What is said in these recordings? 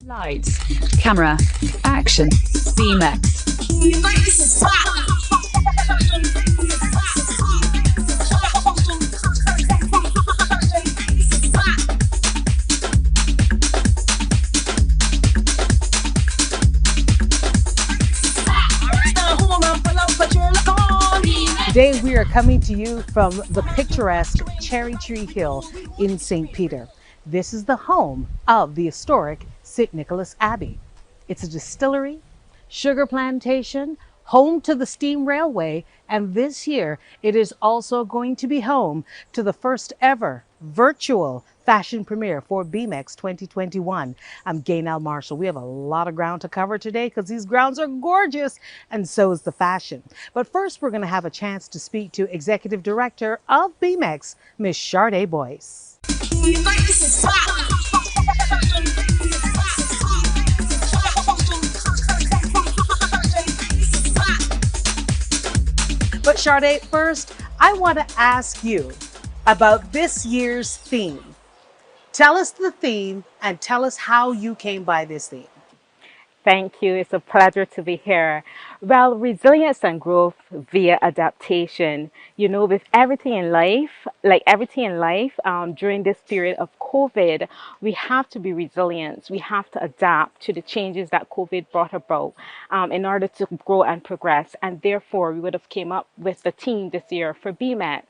Lights, camera, action, BMEX. Today we are coming to you from the picturesque Cherry Tree Hill in St. Peter. This is the home of the historic St. Nicholas Abbey. It's a distillery, sugar plantation, home to the steam railway, and this year it is also going to be home to the first ever virtual fashion premiere for BMEX 2021. I'm Gaynell Marshall. We have a lot of ground to cover today because these grounds are gorgeous, and so is the fashion. But first, we're going to have a chance to speak to Executive Director of BMEX, Ms. Sade Boyce. But Sade, first, I want to ask you about this year's theme. Tell us the theme and tell us how you came by this theme. Thank you. It's a pleasure to be here. Well, resilience and growth via adaptation. With everything in life, during this period of COVID, we have to be resilient. We have to adapt to the changes that COVID brought about in order to grow and progress. And therefore, we would have came up with the theme this year for BMEX.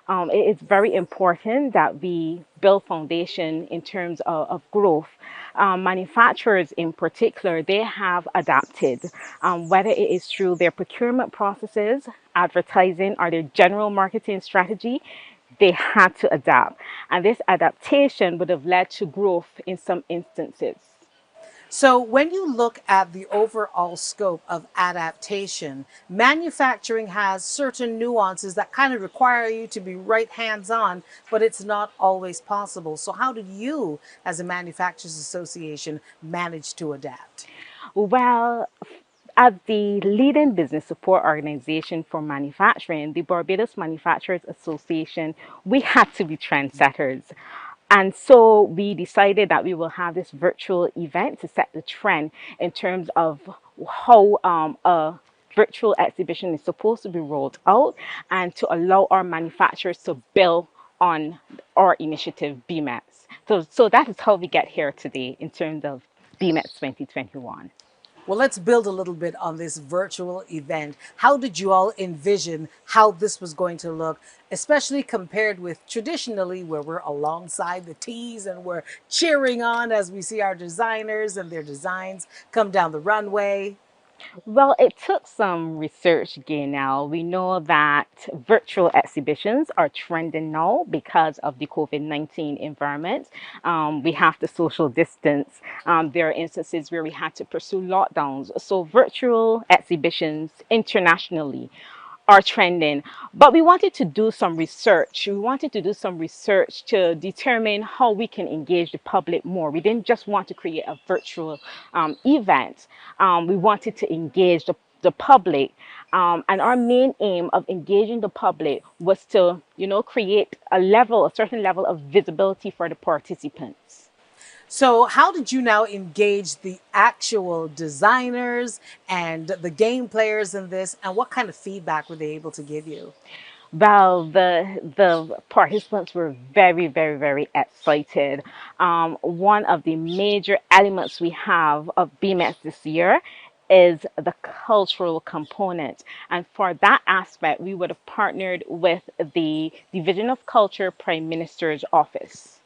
It is very important that we build foundation in terms of growth. Manufacturers in particular, they have adapted, whether it is through their procurement processes, advertising, or their general marketing strategy, they had to adapt. And this adaptation would have led to growth in some instances. So when you look at the overall scope of adaptation, manufacturing has certain nuances that kind of require you to be right hands-on, but it's not always possible. So how did you, as a Manufacturers Association, manage to adapt? Well, as the leading business support organization for manufacturing, the Barbados Manufacturers Association, we had to be trendsetters. And so we decided that we will have this virtual event to set the trend in terms of how a virtual exhibition is supposed to be rolled out and to allow our manufacturers to build on our initiative, BMEX. So that is how we get here today in terms of BMEX 2021. Well, let's build a little bit on this virtual event. How did you all envision how this was going to look, especially compared with traditionally where we're alongside the tees and we're cheering on as we see our designers and their designs come down the runway? Well, it took some research again now. We know that virtual exhibitions are trending now because of the COVID-19 environment. We have to social distance. There are instances where we had to pursue lockdowns. So virtual exhibitions internationally are trending. But we wanted to do some research. We wanted to do some research to determine how we can engage the public more. We didn't just want to create a virtual event. We wanted to engage the public. And our main aim of engaging the public was to, create a certain level of visibility for the participants. So how did you now engage the actual designers and the game players in this, and what kind of feedback were they able to give you? Well, the participants were very, very, very excited. One of the major elements we have of BMEX this year is the cultural component. And for that aspect, we would have partnered with the Division of Culture Prime Minister's Office.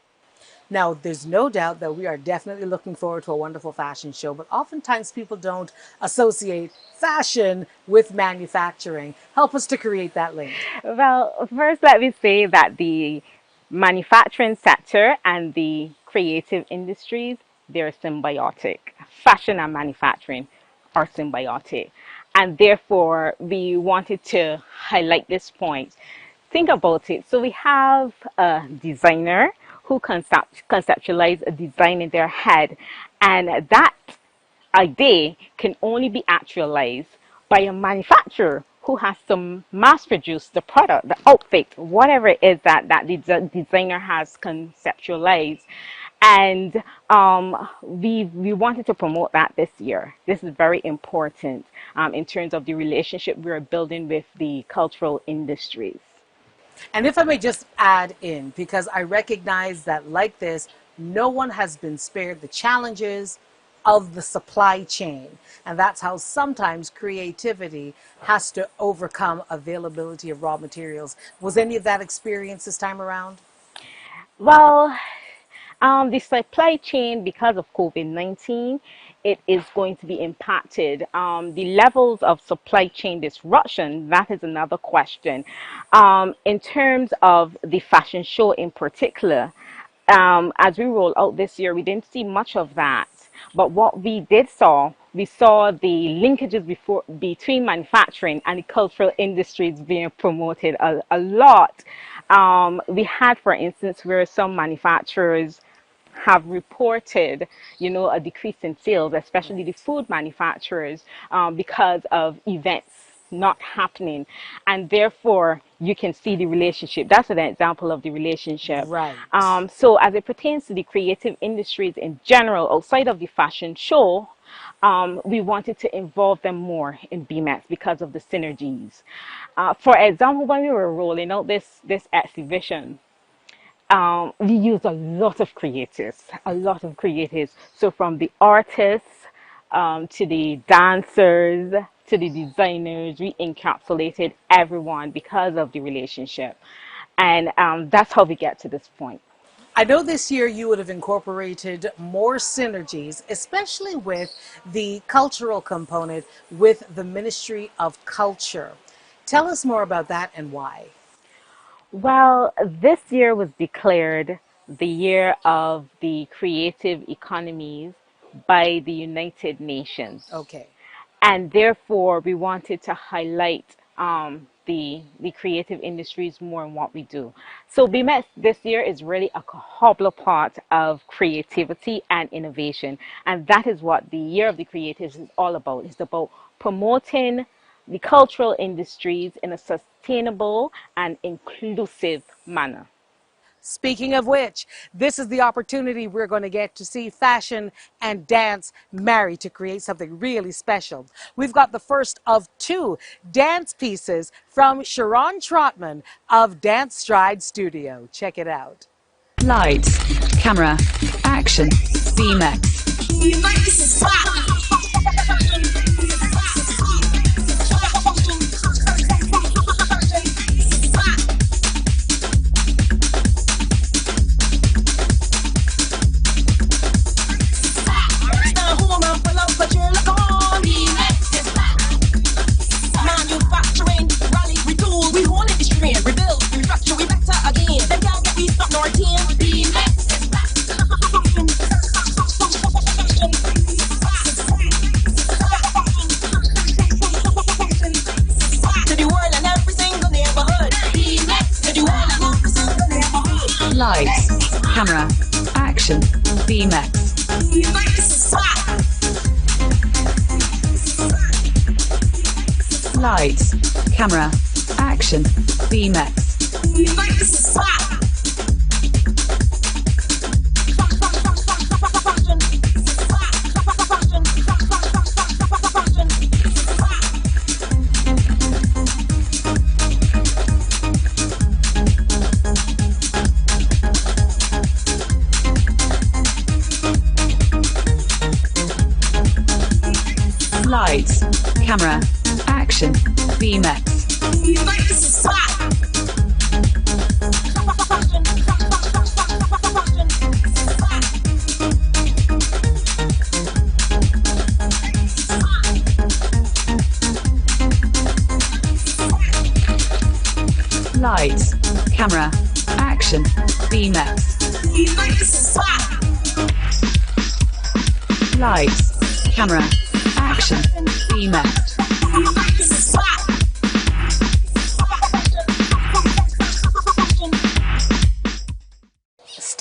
Now, there's no doubt that we are definitely looking forward to a wonderful fashion show, but oftentimes people don't associate fashion with manufacturing. Help us to create that link. Well, first, let me say that the manufacturing sector and the creative industries, they're symbiotic. Fashion and manufacturing are symbiotic. And therefore, we wanted to highlight this point. Think about it. So we have a designer who conceptualize a design in their head, and that idea can only be actualized by a manufacturer who has to mass produce the product, the outfit, whatever it is that the designer has conceptualized. And we wanted to promote that this year. This is very important in terms of the relationship we're building with the cultural industries. And if I may just add in, because I recognize that like this, no one has been spared the challenges of the supply chain. And that's how sometimes creativity has to overcome availability of raw materials. Was any of that experience this time around? Well, the supply chain, because of COVID-19, it is going to be impacted. The levels of supply chain disruption, that is another question. In terms of the fashion show in particular, as we roll out this year, we didn't see much of that. But what we saw the linkages between manufacturing and the cultural industries being promoted a lot. We had, for instance, where some manufacturers have reported, a decrease in sales, especially the food manufacturers, because of events not happening. And therefore, you can see the relationship. That's an example of the relationship. Right. So as it pertains to the creative industries in general, outside of the fashion show, we wanted to involve them more in BMEX because of the synergies. For example, when we were rolling out this exhibition, we used a lot of creatives. So from the artists to the dancers to the designers, we encapsulated everyone because of the relationship. And that's how we get to this point. I know this year you would have incorporated more synergies, especially with the cultural component with the Ministry of Culture. Tell us more about that and why. Well, this year was declared the year of the creative economies by the United Nations. Okay. And therefore, we wanted to highlight the creative industries more in what we do. So BMEX this year is really a whole part of creativity and innovation. And that is what the Year of the Creatives is all about. It's about promoting the cultural industries in a sustainable and inclusive manner. Speaking of which, this is the opportunity we're going to get to see fashion and dance marry to create something really special. We've got the first of two dance pieces from Sharon Trotman of Dance Stride Studio. Check it out. Lights, camera, action, BMEX. Lights, camera, action, BMEX. Lights, camera, action, BMEX. Lights, camera, action, BMEX. Lights, camera, action, BMEX. Lights, camera, action, BMEX.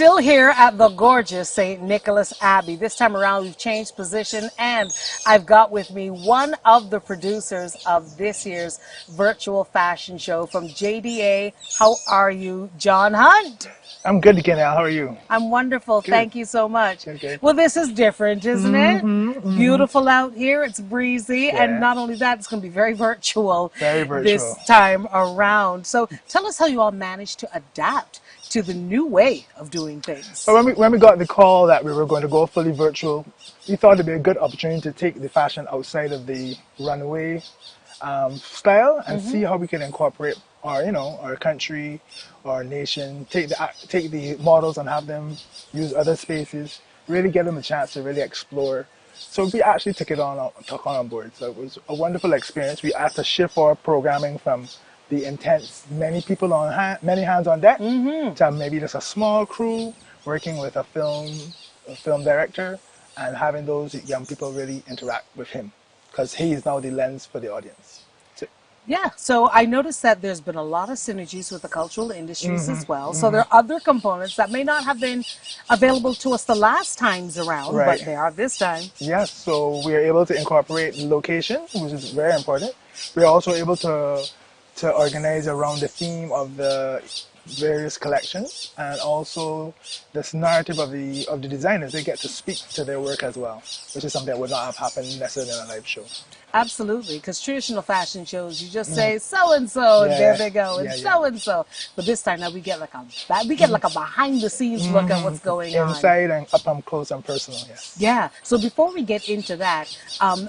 still here at the gorgeous St. Nicholas Abbey. This time around, we've changed position, and I've got with me one of the producers of this year's virtual fashion show from JDA. How are you, John Hunt? I'm good again, Al. How are you? I'm wonderful. Good. Thank you so much. Good. Well, this is different, isn't it? Beautiful out here. It's breezy. Yeah. And not only that, it's going to be very virtual, Very this virtual. time around. So tell us how you all managed to adapt to the new way of doing things. Well, when we got the call that we were going to go fully virtual, we thought it'd be a good opportunity to take the fashion outside of the runway style and see how we can incorporate our country, our nation, take the models and have them use other spaces, really give them a chance to really explore. So we actually took on board. So it was a wonderful experience. We had to shift our programming from the intense, many people on many hands on deck, to maybe just a small crew working with a film director, and having those young people really interact with him, because he is now the lens for the audience. Yeah, so I noticed that there's been a lot of synergies with the cultural industries as well. So there are other components that may not have been available to us the last times around, Right. but they are this time. Yes, so we are able to incorporate location, which is very important. We're also able to organize around the theme of the various collections, and also this narrative of the designers. They get to speak to their work as well, which is something that would not have happened necessarily in a live show. Absolutely, because traditional fashion shows, you just say so-and-so, and there they go, and Yeah. so-and-so. But this time now we get like a behind-the-scenes look at what's going on. Inside and up close and personal, yes. Yeah, so before we get into that,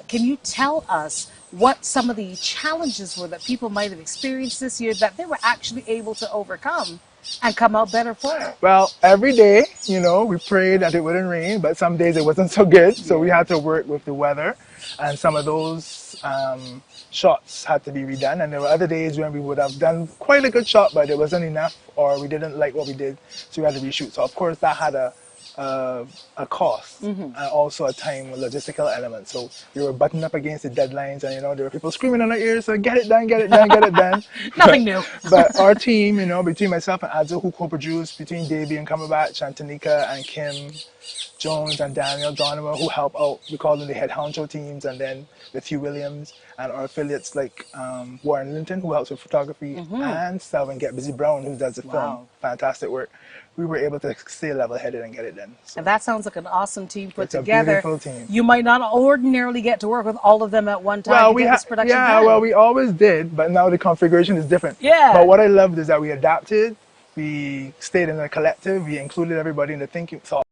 can you tell us what some of the challenges were that people might have experienced this year that they were actually able to overcome and come out better for it? Well, every day, we prayed that it wouldn't rain, but some days it wasn't so good, so we had to work with the weather, and some of those shots had to be redone, and there were other days when we would have done quite a good shot, but it wasn't enough, or we didn't like what we did, so we had to reshoot. So of course that had a cost, and also a time logistical element. So we were buttoned up against the deadlines, and there were people screaming in our ears, so get it done, get it done, get it done. Nothing new. But our team, between myself and Adzil, who co-produced, between Davey and Cumberbatch and Tanika and Kim Jones and Daniel Geronimo, who help out, we call them the head honcho teams, and then with Hugh Williams and our affiliates like Warren Linton, who helps with photography, and Selvin Get Busy Brown, who does the film. Fantastic work. We were able to stay level-headed and get it done. So And that sounds like an awesome team put it's together. a beautiful team. You might not ordinarily get to work with all of them at one time Well, to get this production done. well, we always did, but now the configuration is different. Yeah. But what I loved is that we adapted, we stayed in a collective, we included everybody in the thought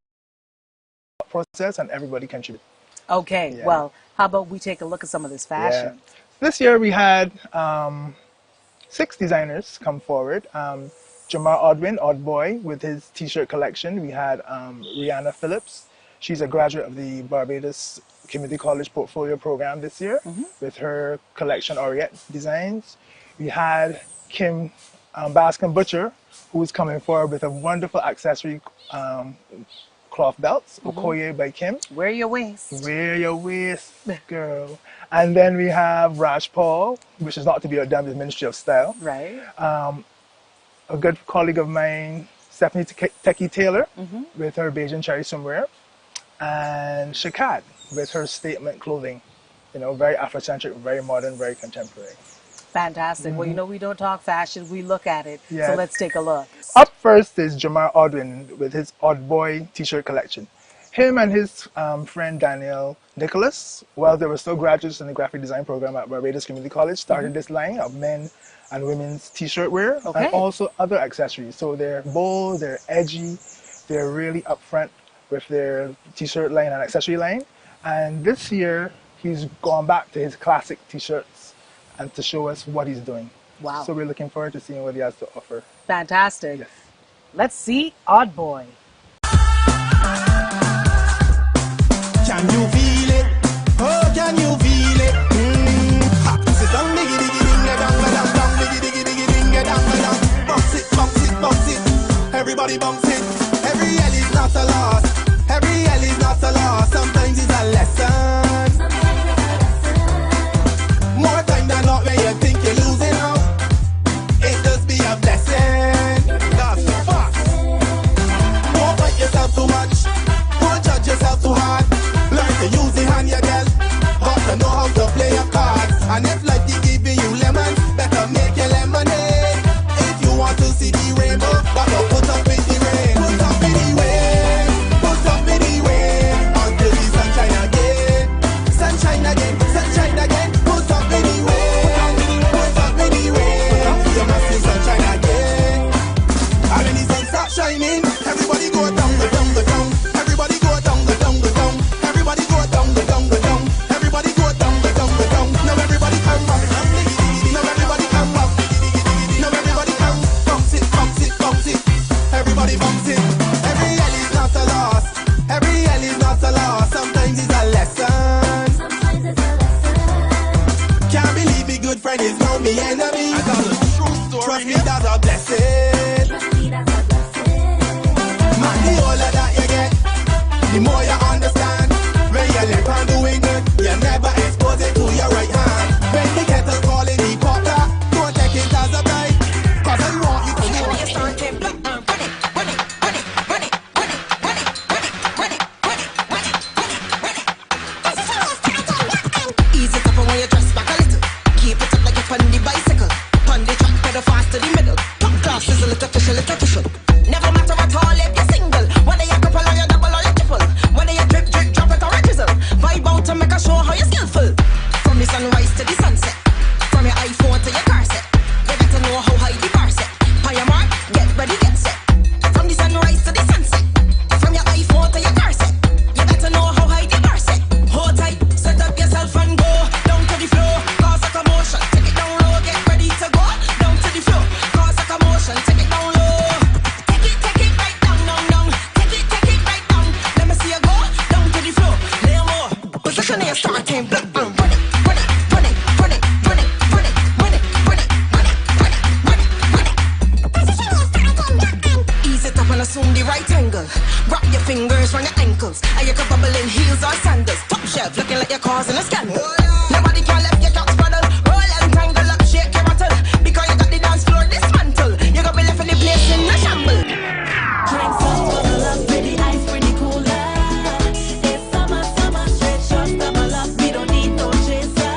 process, and everybody contributed. Okay, Yeah. well, how about we take a look at some of this fashion? Yeah. This year we had 6 designers come forward. Jamar Odwin, Odd Boy, with his t-shirt collection. We had Rihanna Phillips. She's a graduate of the Barbados Community College Portfolio Program this year with her collection Orient Designs. We had Kim Bascom Butcher, who's coming forward with a wonderful accessory cloth belts, Okoye by Kim. Wear your waist. Wear your waist, girl. And then we have Raj Paul, which is not to be outdone with Ministry of Style. Right. A good colleague of mine, Stephanie Techie Taylor, with her Beijing Cherry swimwear. And Chicad, with her statement clothing. Very Afrocentric, very modern, very contemporary. Fantastic. Well, we don't talk fashion, we look at it. So Yes. let's take a look. Up first is Jamar Odwin with his Odd Boy t-shirt collection. Him and his friend Daniel Nicholas, while they were still graduates in the graphic design program at Barbados Community College, started this line of men and women's t-shirt wear, and also other accessories. So they're bold, they're edgy, they're really upfront with their t-shirt line and accessory line. And this year, he's gone back to his classic t-shirts and to show us what he's doing. Wow. So we're looking forward to seeing what he has to offer. Fantastic. Yes. Let's see Odd Boy. Can you feel it? Oh, can you feel it? Ha, sit down, diggy, diggy, ding, dang, dang, dang, diggy, diggy, diggy, ding, dang, dang. Bounce it, bounce it, bounce it. Everybody bounce it. Every L is not a loss. Every L is not a loss. Sometimes it's a lesson. More time than not when you think you're losing out. It just be a blessing. That's the fact. More good friend is now me enemy. I got a true story. Trust me, that's a blessing. Man, the older that you get, the more you understand. When you live on doing good, you never expose it to your right hand. When the kettle calling the potter, don't take it as a guide. Cause I want you to know you start to block and run it, run it, run it, run it, run it, run it, run it, run it, run it, run it, run it, run it. Ease it up when you dress back a little. Keep it up like you're on the bicycle. On the track, pedal fast to the middle. Top class is a little official, little official. Never matter at all if you're single. Whether you're couple or you're double or you're triple. Whether you drip, drip, drop it or a drizzle. Vibe out to make a show how you're skillful. From the sunrise to the sunset. From your iPhone to your car set. You better know how high the bar set. On your mark, get ready, get set. From the sunrise to the sunset. From your iPhone to your car set. You better know how high the bar set. Hold tight, set up yourself and go down to the floor. Cause a commotion, take it down low. Get ready to go down to the floor. Cause a commotion, take it down low. Take it right down, down, down. Take it right down. Let me see you go down to the floor. Lay more. Position your starting block and run it, run it, run it, run it, run it, run it, run it, run it, run it, run it, run it, run it. Position your starting block and ease it up and assume the right angle. Wrap your fingers around your ankles. And you can bubble in heels or sandals. Top shelf looking like you're causing a scandal. Nobody can left your caps paddle. Roll and tangle up, shake your rattle. Because you got the dance floor dismantle. You gonna be left in the place in a shamble. Drinks up, bubble up, pretty ice, pretty cooler. It's summer, summer, straight shorts, double up. We don't need no chaser.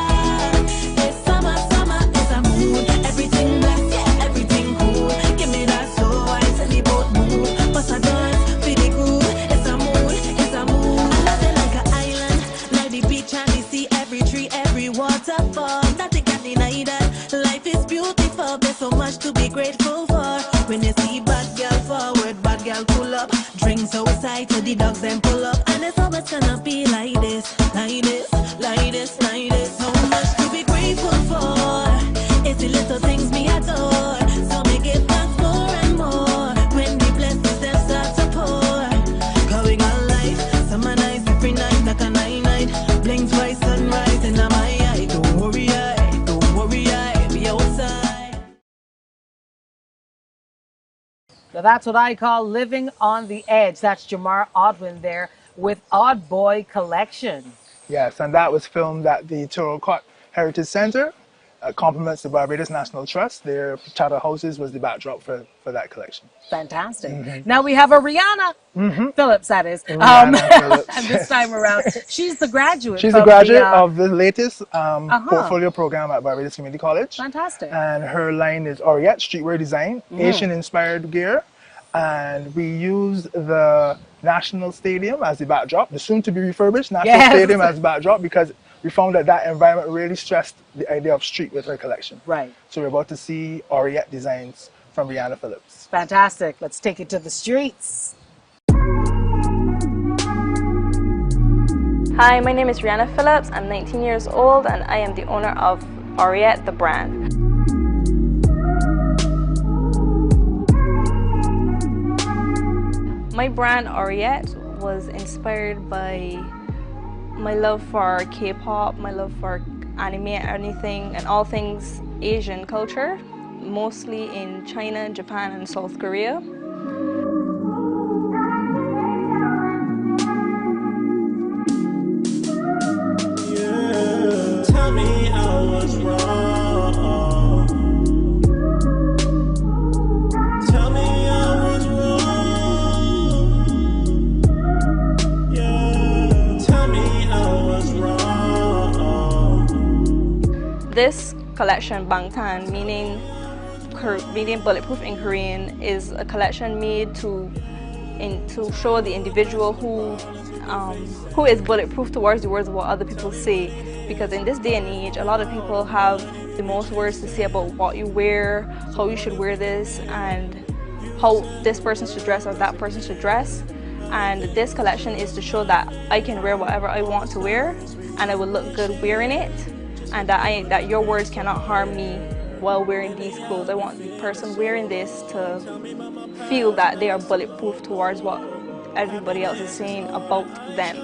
It's summer, summer, it's a mood. Everything blessed, yeah, everything cool. Give me that slow ice and the boat move. Bust a dance, feel the groove. It's a mood, it's a mood. I love it like an island, like the beach and the sea. Every tree, every waterfall. Nothing can deny that. Life is beautiful, there's so much to be grateful for. When you see bad girl forward, bad girl pull up. Drinks outside to the dogs and pull up. And it's always gonna be like this, like this, like this, like this. So much to be grateful for. It's the little things me adore. So me give thanks more and more. When the blessings them start to pour. Going on life, summer nights, every night like a night. Blinks bright sunrise in my eye. Don't worry, I be outside. Now that's what I call living on the edge. That's Jamar Odwin there with Odd Boy Collection. Yes, and that was filmed at the Turocot Heritage Center. Compliments the Barbados National Trust. Their charter houses was the backdrop for that collection. Fantastic. Now we have a Rihanna Phillips, that is. Rihanna Phillips. And this time around, she's the graduate. She's from a graduate the, of the latest portfolio program at Barbados Community College. Fantastic. And her line is Orient Streetwear Design, Asian-inspired gear. And we use the National Stadium as the backdrop, the soon-to-be refurbished National Stadium as the backdrop, because we found that environment really stressed the idea of street with her collection. Right. So we're about to see Orient Designs from Rihanna Phillips. Fantastic. Let's take it to the streets. Hi, my name is Rihanna Phillips. I'm 19 years old and I am the owner of Orient, the brand. My brand Orient was inspired by my love for K-pop, my love for anime, anything and all things Asian culture, mostly in China, Japan and South Korea. Yeah, tell me I was wrong. Tell me I was wrong. Yeah, tell me I was wrong. This collection, Bangtan, meaning bulletproof in Korean, is a collection made to show the individual who is bulletproof towards the words of what other people say. Because in this day and age, a lot of people have the most words to say about what you wear, how you should wear this, and how this person should dress or that person should dress. And this collection is to show that I can wear whatever I want to wear, and I will look good wearing it, and that your words cannot harm me while wearing these clothes. I want the person wearing this to feel that they are bulletproof towards what everybody else is saying about them.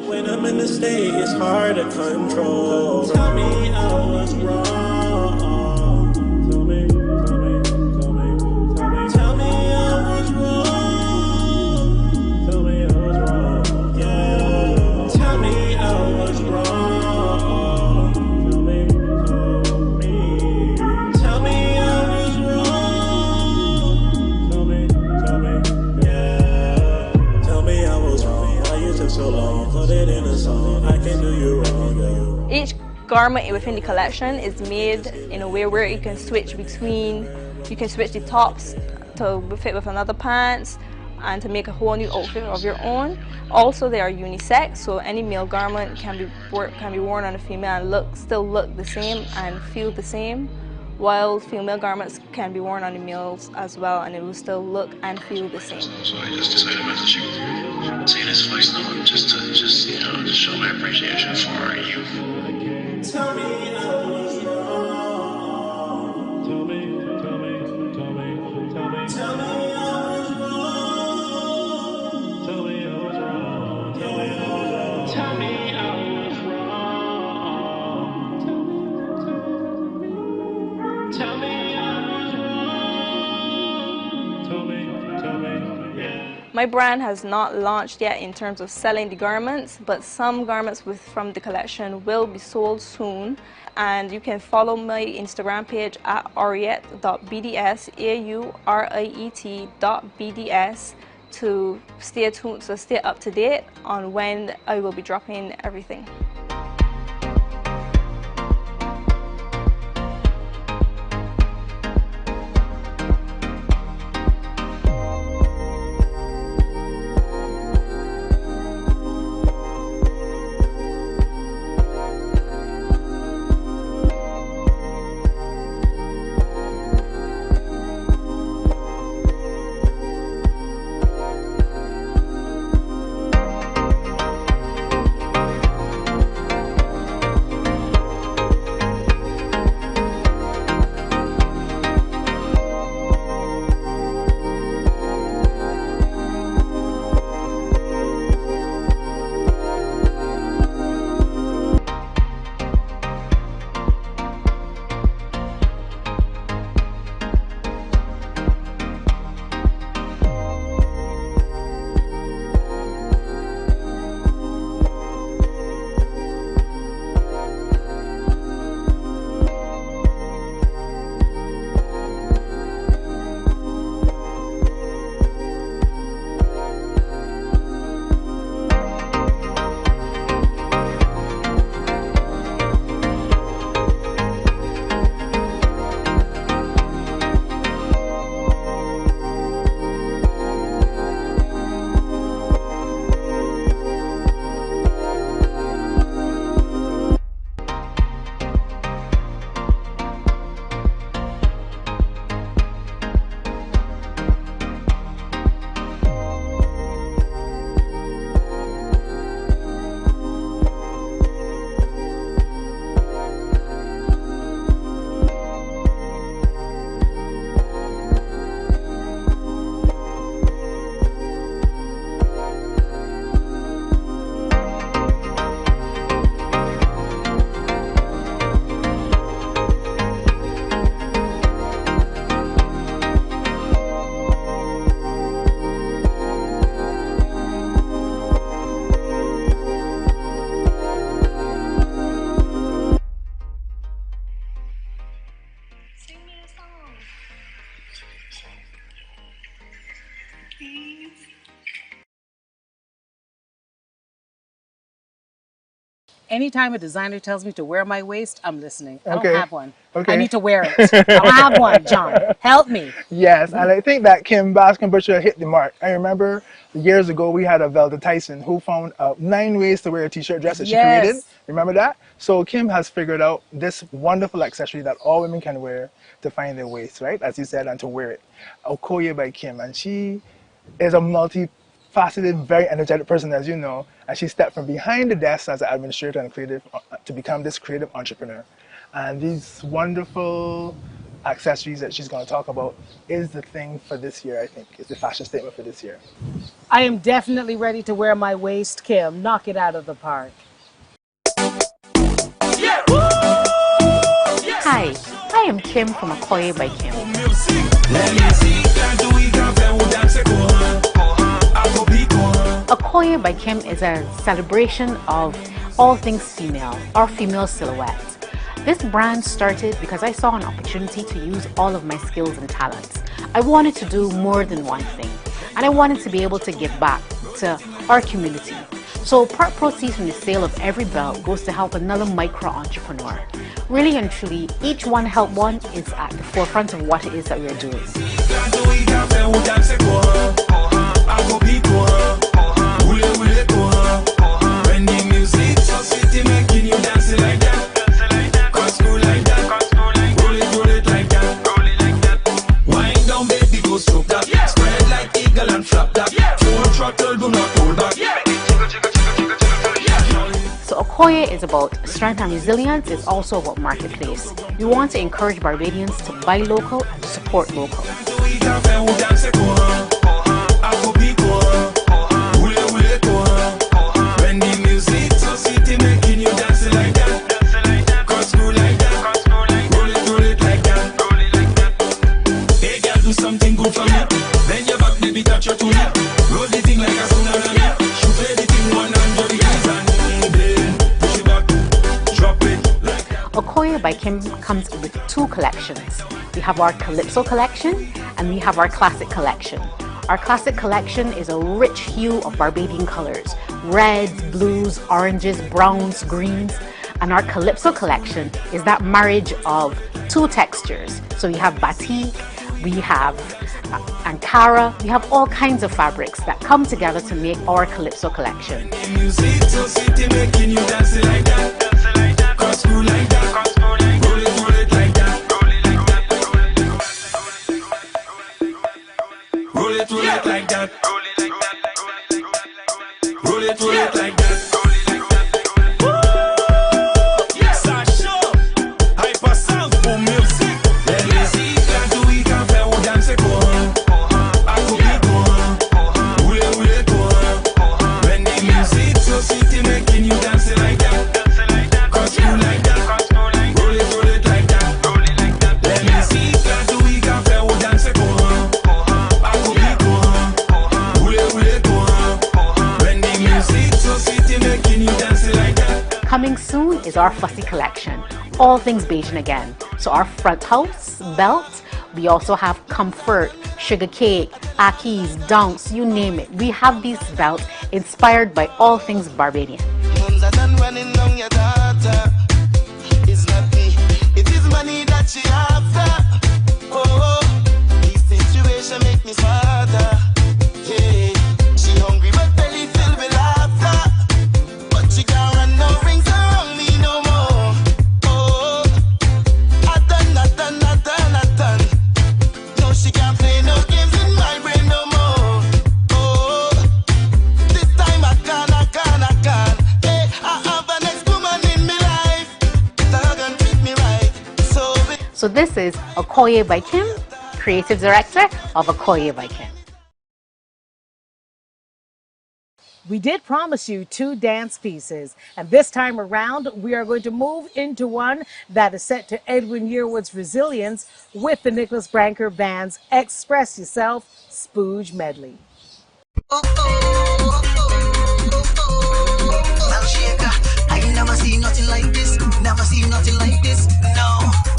When I'm in the state, it's hard to control. Tell me I was wrong. garment within the collection is made in a way where you can switch between, you can switch the tops to fit with another pants and to make a whole new outfit of your own. Also, they are unisex, so any male garment can be worn on a female and still look the same and feel the same, while female garments can be worn on the males as well, and it will still look and feel the same. So I just decided to message you, say this voice note just to show my appreciation for our youth. Tell me, My brand has not launched yet in terms of selling the garments, but some garments from the collection will be sold soon. And you can follow my Instagram page at auriet.bds, AURIET.BDS, to stay tuned, to stay up to date on when I will be dropping everything. Anytime a designer tells me to wear my waist, I'm listening. I Okay. don't have one. Okay. I need to wear it. I don't have one, John. Help me. Yes, and I think that Kim Baskin Butcher hit the mark. I remember years ago we had a Velda Tyson who found 9 ways to wear a t-shirt dress that she Yes. created. Remember that? So Kim has figured out this wonderful accessory that all women can wear to find their waist, right? As you said, and to wear it. Okoye by Kim, and she is a multifaceted, very energetic person, as you know, and she stepped from behind the desk as an administrator and creative to become this creative entrepreneur. And these wonderful accessories that she's going to talk about is the thing for this year, I think. It's the fashion statement for this year. I am definitely ready to wear my waist, Kim. Knock it out of the park. Hi, I am Kim from Okoye by Kim. Okoye by Kim is a celebration of all things female, or female silhouettes. This brand started because I saw an opportunity to use all of my skills and talents. I wanted to do more than one thing, and I wanted to be able to give back to our community. So part proceeds from the sale of every belt goes to help another micro entrepreneur. Really and truly, each one help one is at the forefront of what it is that we are doing. So Okoye is about strength and resilience. It's also about marketplace. We want to encourage Barbadians to buy local and support local. Okoye by Kim comes with two collections. We have our Calypso collection and we have our Classic collection. Our Classic collection is a rich hue of Barbadian colors, reds, blues, oranges, browns, greens. And our Calypso collection is that marriage of two textures. So we have batik, we have Ankara, we have all kinds of fabrics that come together to make our Calypso collection. Coming soon is our Fussy collection, all things Beijing again. So our front house belt, we also have comfort, sugar cake, akis, dunks, you name it. We have these belts inspired by all things Barbadian. It's not me, it is money that she after. Oh, this situation make me smarter. Yeah, she hungry but belly filled with laughter. But she can't run no rings around me no more. Oh, I done. No, she can't play no games in my brain no more. Oh, this time I can. Hey, I have an ex-woman in my life. That can treat me right. So this is Okoye by Kim, Creative Director of Okoye by Kim. We did promise you 2 dance pieces, and this time around we are going to move into one that is set to Edwin Yearwood's Resilience with the Nicholas Branker Band's Express Yourself Spooge Medley. Well, shaker, I never see nothing like this. Never see nothing like this. No,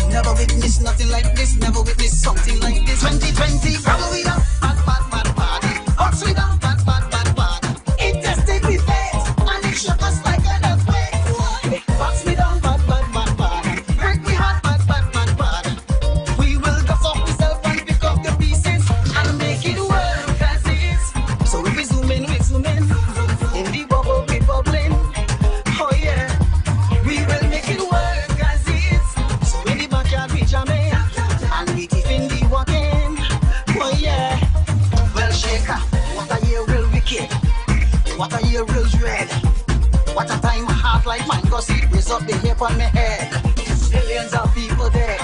never witness nothing like this. Never witness something like this. 2020, probably not bad party. Box we down, bad party. It tested me fast, and it shook us like an earthquake. Box me down, bad party. Break me heart, bad party. We will go fuck myself and pick up the pieces and make it work as is. So if we zoom in, in the bubble we bubbling. Oh yeah, we will make it work as is. So in the backyard we jamming, and we keep in the walking. Oh yeah, well shaker, what a year real wicked, what a year real dread. What a time a heart like mine, cause it raise up the hair on my head. Millions of people dead,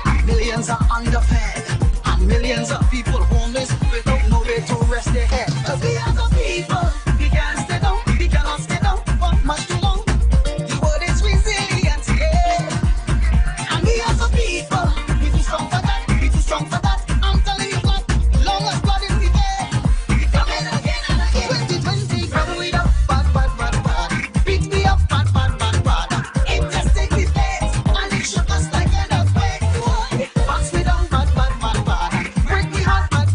and millions are underfed, and millions of people homeless without no way to rest their head. Cause we are the people, we can't stay down, we cannot stay down for much too long. The word is resilience, yeah. And we are the people, we too strong for that, I'm telling you what, long as blood is the dead, we coming again and again. 2020, probably up, bad. Beat me up, bad. It just take me fast, and it shook us like an earthquake. Box me down, bad. Break me heart, bad.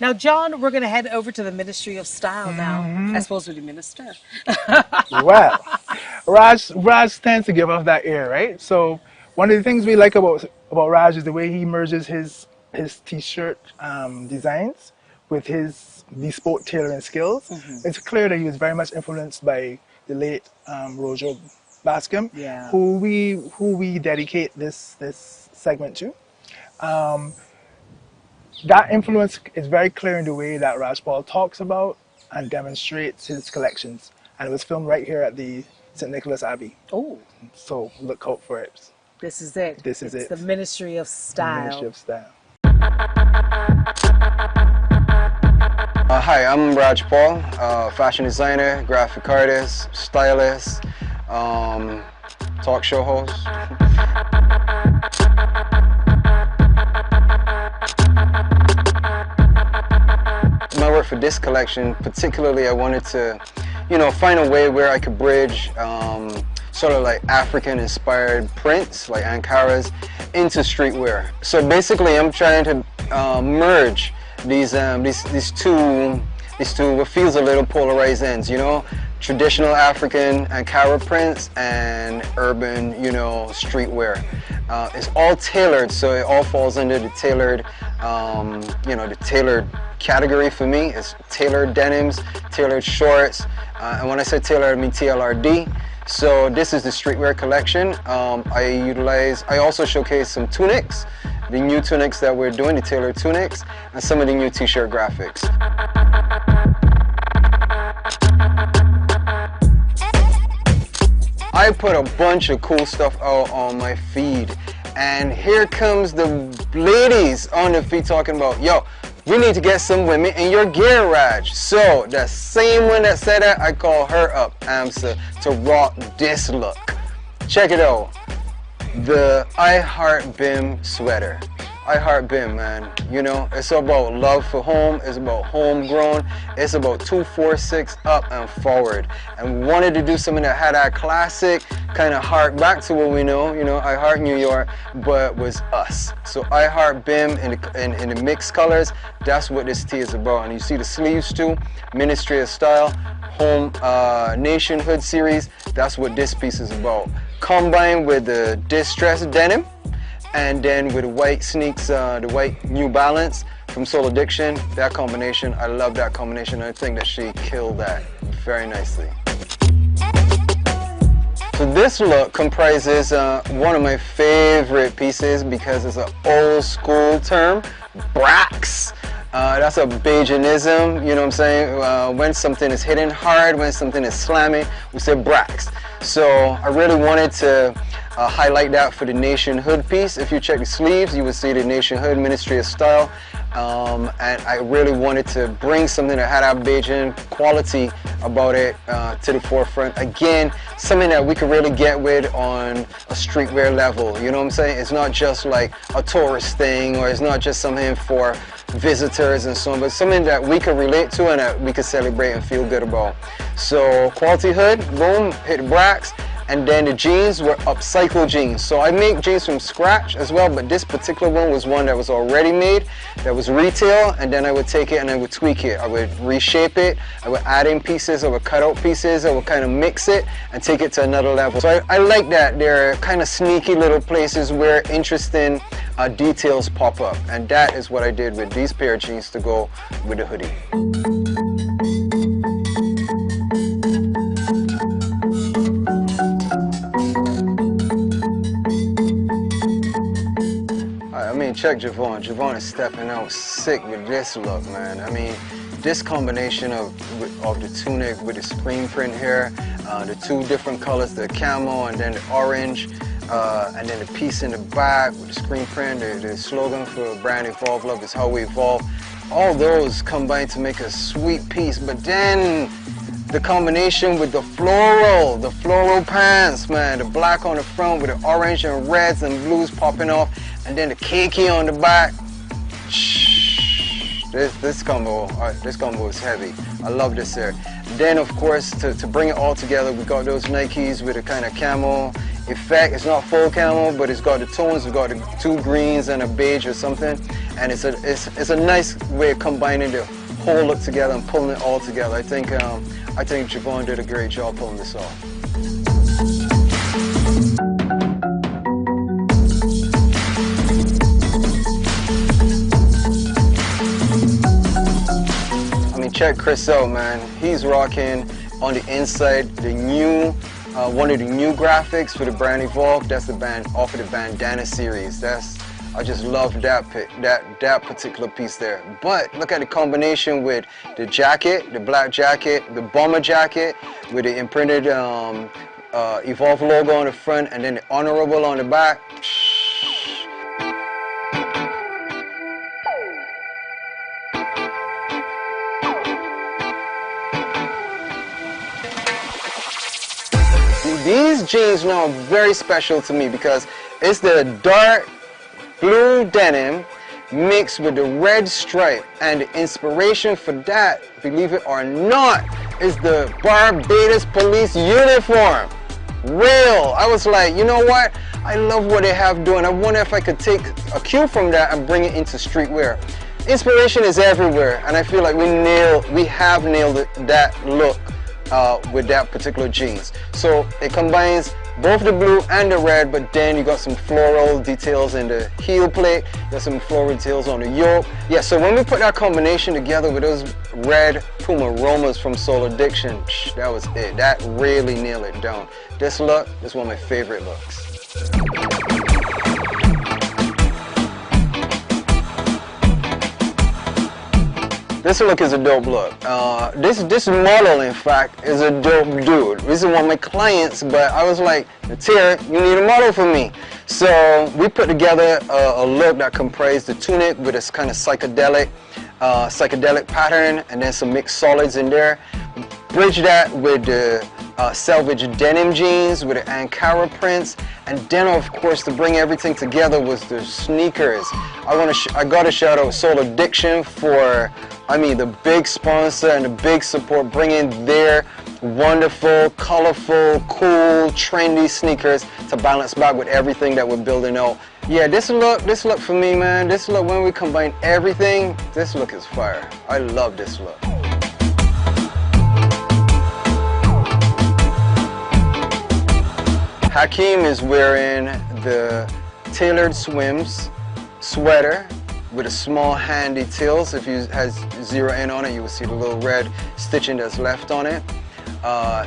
Now, John, we're going to head over to the Ministry of Style now. I suppose we're the minister. Well, Raj tends to give off that air, right? So one of the things we like about Raj is the way he merges his t-shirt designs with his bespoke tailoring skills. It's clear that he was very much influenced by the late Rojo Bascom, who we dedicate this segment to. That influence is very clear in the way that Raj Paul talks about and demonstrates his collections. And it was filmed right here at the St. Nicholas Abbey. Oh. So look out for it. This is it. This is it's it. The Ministry of Style. The Ministry of Style. Hi, I'm Raj Paul, fashion designer, graphic artist, stylist, talk show host. My work for this collection, particularly, I wanted to, find a way where I could bridge sort of like African-inspired prints, like Ankaras, into streetwear. So basically, I'm trying to merge these two what feels a little polarized ends, traditional African Ankara prints and urban, streetwear. It's all tailored, so it all falls under the tailored, the tailored category for me. It's tailored denims, tailored shorts, and when I say tailored, I mean TLRD. So this is the streetwear collection. I also showcase some tunics, the new tunics that we're doing, the tailored tunics, and some of the new t-shirt graphics. I put a bunch of cool stuff out on my feed, and here comes the ladies on the feed talking about, yo, we need to get some women in your gear, Raj. So the same one that said that, I call her up, Amsa, to rock this look. Check it out. The I Heart BIM sweater. I Heart BIM, man. It's about love for home. It's about homegrown. It's about 246 up and forward. And we wanted to do something that had that classic kind of heart back to what we know. I Heart New York, but was us. So I Heart BIM in the mixed colors. That's what this tee is about. And you see the sleeves too. Ministry of Style, Home Nationhood series. That's what this piece is about. Combined with the distressed denim, and then with the white sneaks, the white New Balance from Soul Addiction. That combination, I love that combination. I think that she killed that very nicely. So this look comprises one of my favorite pieces because it's an old school term, brax. That's a Beijianism, you know what I'm saying? When something is hitting hard, when something is slamming, we say brax. So I really wanted to highlight that for the Nationhood piece. If you check the sleeves, you will see the Nationhood Ministry of Style. And I really wanted to bring something that had that Beijing quality about it to the forefront. Again, something that we could really get with on a streetwear level, you know what I'm saying? It's not just like a tourist thing, or it's not just something for visitors and so on, but something that we could relate to and that we could celebrate and feel good about. So quality hood, boom, hit brax. And then the jeans were upcycled jeans. So I make jeans from scratch as well, but this particular one was one that was already made, that was retail, and then I would take it and I would tweak it. I would reshape it, I would add in pieces, I would cut out pieces, I would kind of mix it and take it to another level. So I like that there are kind of sneaky little places where interesting details pop up. And that is what I did with these pair of jeans to go with the hoodie. Check Javon. Javon is stepping out sick with this look, man. I mean, this combination of the tunic with the screen print here, the two different colors, the camo and then the orange, and then the piece in the back with the screen print, the slogan for brand Evolve, love is how we evolve. All those combine to make a sweet piece, but then the combination with the floral pants, man, the black on the front with the orange and reds and blues popping off, and then the kiki on the back. This combo is heavy. I love this here. Then of course, to bring it all together, we got those Nikes with a kind of camo effect. It's not full camo, but it's got the tones. It's got the two greens and a beige or something. and it's a nice way of combining the whole look together and pulling it all together. I think Javon did a great job pulling this off. I mean, check Chris out, man. He's rocking on the inside the new one of the new graphics for the brand Evolve. That's the band off of the bandana series. I just love that particular piece there. But look at the combination with the jacket, the black jacket, the bomber jacket with the imprinted Evolve logo on the front, and then the honorable on the back. These jeans now are very special to me because it's the dark blue denim mixed with the red stripe, and the inspiration for that, believe it or not, is the Barbados police uniform. Real. I was like, you know what? I love what they have doing. I wonder if I could take a cue from that and bring it into streetwear. Inspiration is everywhere, and I feel like we have nailed that look with that particular jeans. So it combines both the blue and the red, but then you got some floral details in the heel plate, you got some floral details on the yoke. Yeah, so when we put that combination together with those red Puma Romas from Soul Addiction, that was it. That really nailed it down. This look is one of my favorite looks. This look is a dope look. This model, in fact, is a dope dude. This is one of my clients, but I was like, Tara, you need a model for me. So we put together a look that comprised the tunic with this kind of psychedelic pattern, and then some mixed solids in there. Bridge that with the selvage denim jeans with the Ankara prints, and then of course to bring everything together was the sneakers. I got to shout out Soul Addiction for, I mean, the big sponsor and the big support, bringing their wonderful, colorful, cool, trendy sneakers to balance back with everything that we're building out. Yeah, this look for me, man, this look, when we combine everything, this look is fire. I love this look. Hakeem is wearing the tailored swims sweater with a small hand details. If you has zero in on it, you will see the little red stitching that's left on it.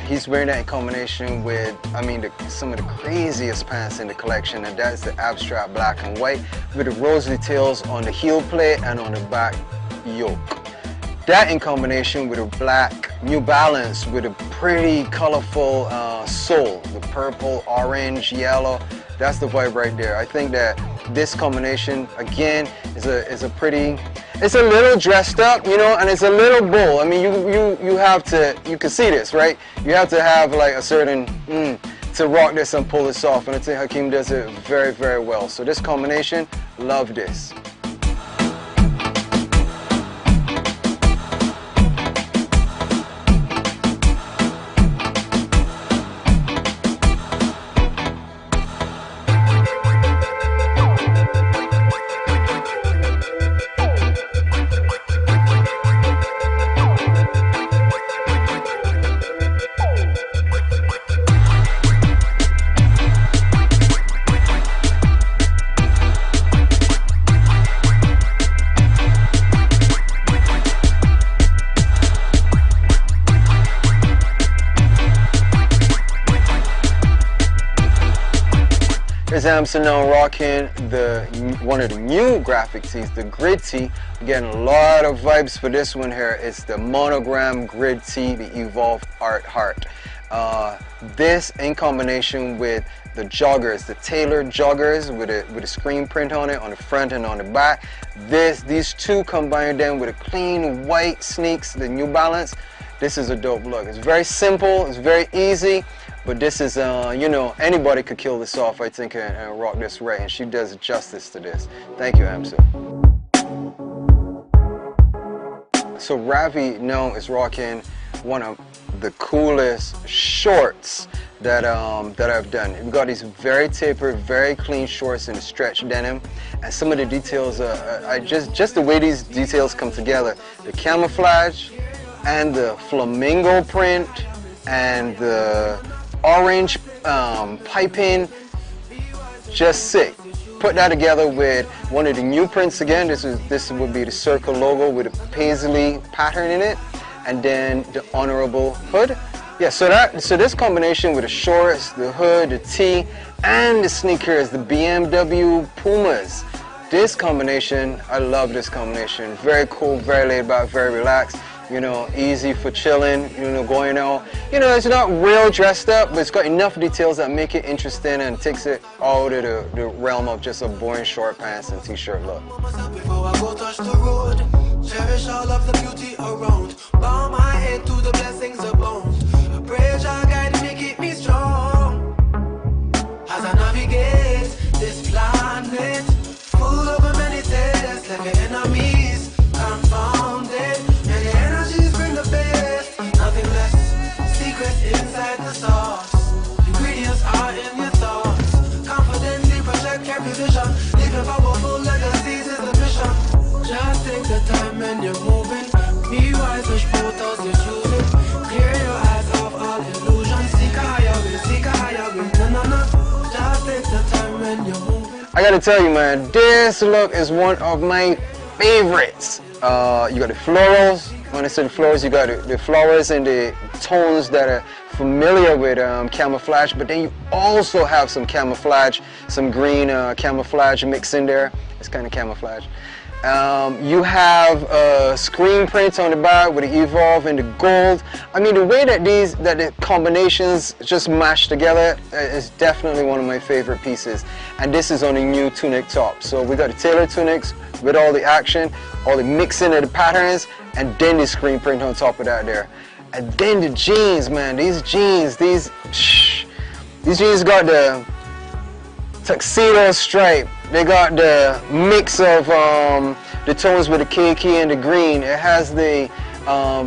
He's wearing that in combination with, I mean, some of the craziest pants in the collection, and that's the abstract black and white with the rose details on the heel plate and on the back yoke. That in combination with a black New Balance with a pretty colorful sole, the purple, orange, yellow. That's the vibe right there. I think that this combination, again, is a pretty, it's a little dressed up, you know, and it's a little bold. I mean, you can see this, right? You have to have like a certain, to rock this and pull this off, and I think Hakeem does it very, very well. So this combination, love this. Amson now rocking one of the new graphic tees, the grid tee. We're getting a lot of vibes for this one here. It's the monogram grid tee, the Evolve Art Heart. This in combination with the joggers, the tailored joggers with a screen print on it on the front and on the back. These two combined then with a clean white sneaks, the New Balance. This is a dope look. It's very simple, it's very easy. But this is, you know, anybody could kill this off, I think, and rock this right, and she does justice to this. Thank you, Adzil. So Ravi now is rocking one of the coolest shorts that I've done. We've got these very tapered, very clean shorts in the stretch denim, and some of the details, just the way these details come together, the camouflage and the flamingo print and the orange piping, just sick. Put that together with one of the new prints again. This would be the circle logo with a paisley pattern in it, and then the honorable hood. Yeah, so this combination with the shorts, the hood, the tee, and the sneakers, the BMW Pumas. This combination, I love this combination. Very cool, very laid back, very relaxed. You know, easy for chilling, you know, going out. You know, it's not real dressed up, but it's got enough details that make it interesting and takes it out of the realm of just a boring short pants and t-shirt look. Before I go touch the road, cherish all of the beauty around. Bow my head to the blessings abound. Pray Jah guide me, keep me strong. As I navigate this planet, full of many tests, like the enemies confounded. Many energies bring the best, nothing less. Secrets inside the sauce. Ingredients are in your thoughts. Confidently project every vision. Leaving powerful legacies is the mission. Just take the time and you're moving. Be wise, which portals you're choosing. Clear your eyes off all illusions. Seek a higher way, seek a higher way. No, no, no. Just take the time and you're moving. I gotta tell you, man, this look is one of my favorites. You got the florals. When I say the florals, you got the flowers and the tones that are familiar with camouflage, but then you also have some camouflage, some green camouflage mixed in there. It's kind of camouflage. You have screen prints on the back with the Evolve and the gold. I mean, the way that the combinations just mash together is definitely one of my favorite pieces. And this is on a new tunic top. So we got the tailored tunics with all the action, all the mixing of the patterns, and then the screen print on top of that there. And then the jeans, man, these jeans got the tuxedo stripe. They got the mix of the tones with the khaki and the green. It has the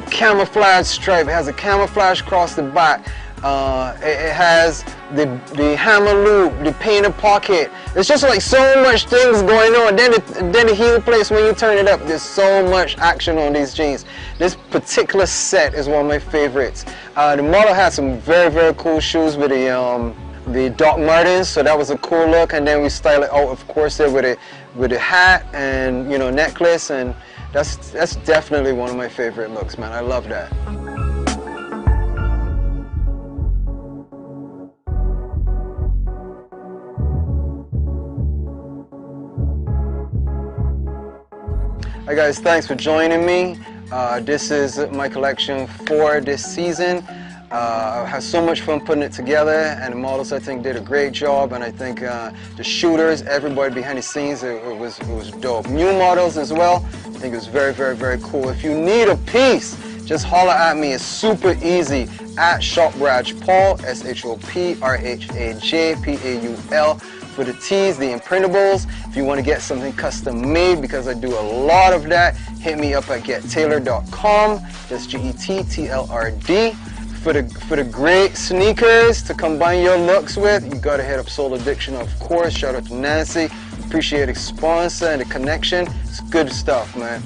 camouflage stripe. It has a camouflage across the back. It has the hammer loop, the painted pocket. It's just like so much things going on. Then the heel place, when you turn it up, there's so much action on these jeans. This particular set is one of my favorites. The model had some very, very cool shoes with the Doc Martens, so that was a cool look. And then we style it out, of course, there with a hat and, you know, necklace, and that's definitely one of my favorite looks, man. I love that. Hi guys, thanks for joining me. This is my collection for this season. I had so much fun putting it together, and the models, I think, did a great job, and I think the shooters, everybody behind the scenes, it was dope. New models as well. I think it was very, very, very cool. If you need a piece, just holler at me. It's super easy at ShopRaj Paul, ShopRajPaul, for the tees, the imprintables. If you want to get something custom made, because I do a lot of that, hit me up at gettailor.com. That's GETTLRD. For the great sneakers to combine your looks with, you gotta hit up Soul Addiction, of course. Shout out to Nancy. Appreciate the sponsor and the connection. It's good stuff, man.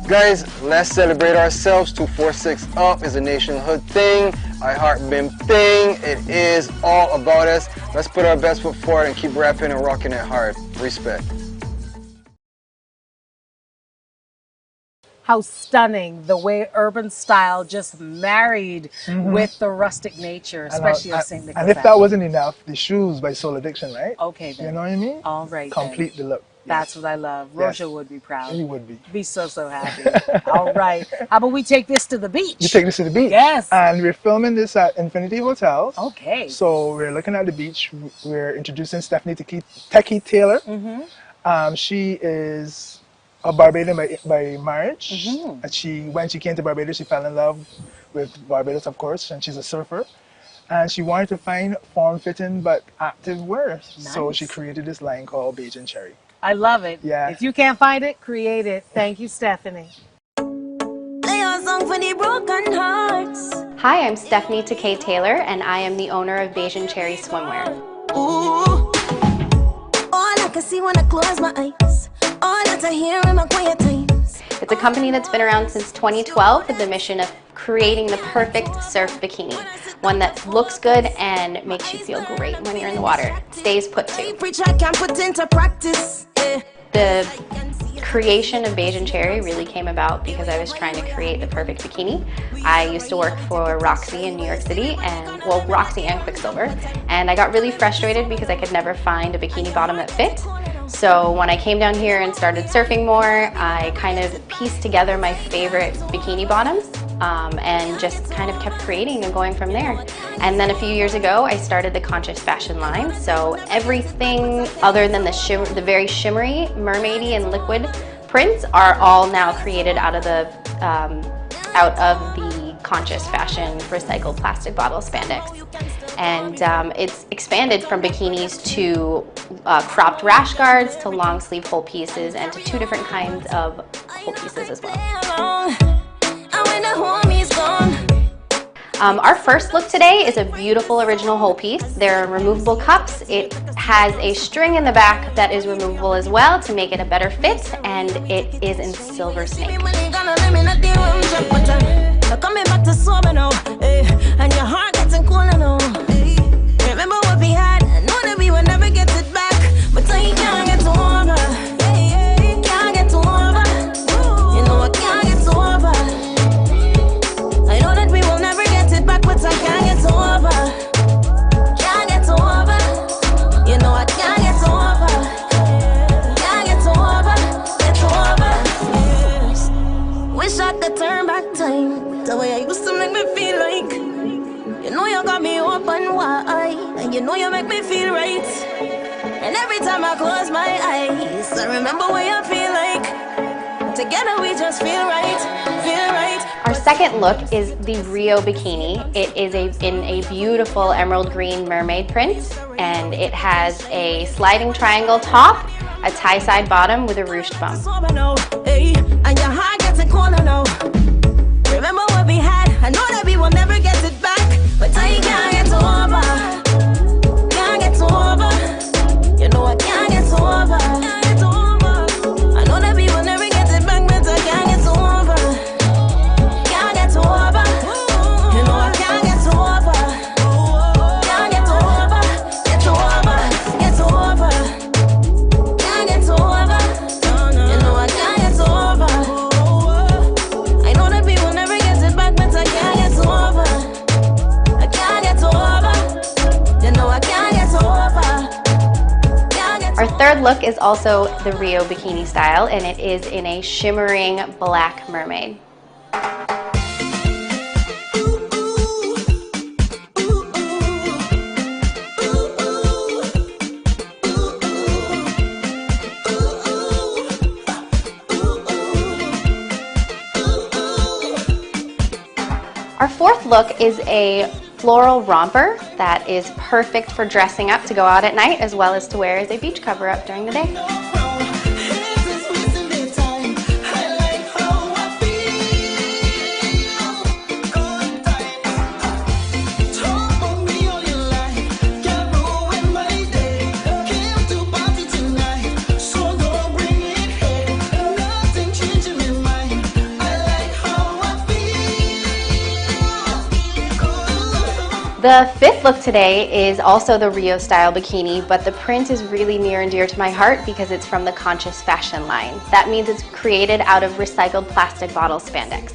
Guys, let's celebrate ourselves. 246 Up is a nationhood thing. I Heart BIM thing. It is all about us. Let's put our best foot forward and keep rapping and rocking it hard. Respect. How stunning the way urban style just married with the rustic nature, especially of St. Nicholas. And if that wasn't enough, the shoes by Soul Addiction, right? Okay, then. You know what I mean? All right, complete then. The look. That's what I love. Yes. Roja would be proud. He would be. Be so, so happy. All right. How about we take this to the beach? We take this to the beach. Yes. And we're filming this at Infinity Hotels. Okay. So we're looking at the beach. We're introducing Stephanie Techie Taylor. She is a Barbadian by marriage. And when she came to Barbados, she fell in love with Barbados, of course, and she's a surfer. And she wanted to find form-fitting but active wear. Nice. So she created this line called Beijing Cherry. I love it. Yeah. If you can't find it, create it. Thank you, Stephanie. Lay your song song for the broken hearts. Hi, I'm Stephanie Takei Taylor, and I am the owner of Beijing Cherry swimwear. Ooh, all I can see when I close my eyes, all that I hear in my quiet times. It's a company that's been around since 2012 with the mission of creating the perfect surf bikini. One that looks good and makes you feel great when you're in the water. Stays put too. Preach I can put into practice. The creation of Beijing Cherry really came about because I was trying to create the perfect bikini. I used to work for Roxy in New York City, and well, Roxy and Quicksilver, and I got really frustrated because I could never find a bikini bottom that fit. So when I came down here and started surfing more, I kind of pieced together my favorite bikini bottoms and just kind of kept creating and going from there. And then a few years ago, I started the Conscious Fashion line. So everything other than the very shimmery, mermaidy, and liquid prints are all now created out of the Conscious Fashion recycled plastic bottle spandex. And it's expanded from bikinis to cropped rash guards to long sleeve whole pieces and to 2 different kinds of whole pieces as well. Our first look today is a beautiful original whole piece. They're removable cups. It has a string in the back that is removable as well to make it a better fit, and it is in silver snake. Coming back to sober now, and your heart getting cooler now. Remember what we had, I know that we will never get it back, but I can't get over. Can't get over. You know I can't get over. I know that we will never get it back, but I can't get over. Can't get over. You know I can't get over. Can't get over. Get over. Wish I could turn back time. The way I used to make me feel like, you know you got me open wide, and you know you make me feel right. And every time I close my eyes, I remember what you feel like. Together we just feel right, feel right. Our second look is the Rio bikini. It is in a beautiful emerald green mermaid print, and it has a sliding triangle top, a tie-side bottom with a ruched bum. And your heart getting colder now. Remember what we had, I know that we will never get it back, but I can't get over. Can't get over. You know I can't get over. I know that we will never get it back, but I can't get over. Can't get over. You know I can't get over. Can't get over. Get over. Get over. Can't get over. You know I can't get over. I know that we will never get it back, but I can't get over. I can't get over. You know I can't get over. Our third look is also the Rio bikini style, and it is in a shimmering black mermaid. Our fourth look is a floral romper that is perfect for dressing up to go out at night, as well as to wear as a beach cover-up during the day. The fifth look today is also the Rio style bikini, but the print is really near and dear to my heart because it's from the Conscious Fashion line. That means it's created out of recycled plastic bottle spandex.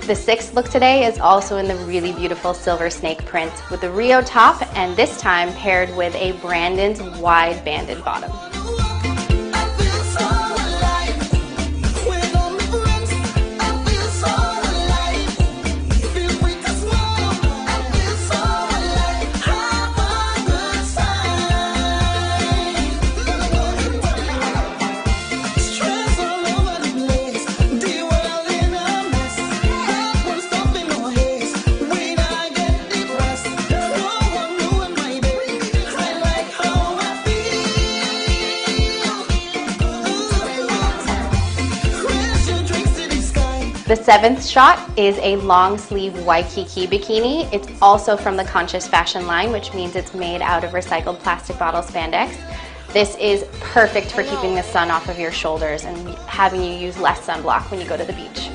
The sixth look today is also in the really beautiful silver snake print with the Rio top, and this time paired with a Brandon's wide banded bottom. The 7th shot is a long sleeve Waikiki bikini. It's also from the Conscious Fashion line, which means it's made out of recycled plastic bottle spandex. This is perfect for keeping the sun off of your shoulders and having you use less sunblock when you go to the beach.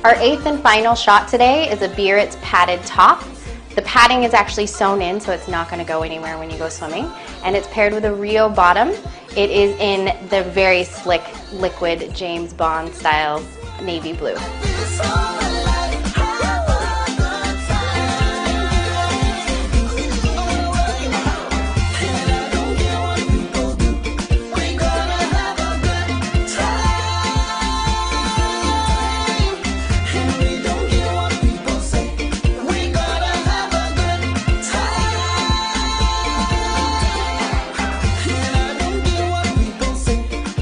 Our 8th and final shot today is a Biarritz padded top. The padding is actually sewn in, so it's not going to go anywhere when you go swimming. And it's paired with a Rio bottom. It is in the very slick, liquid James Bond style navy blue.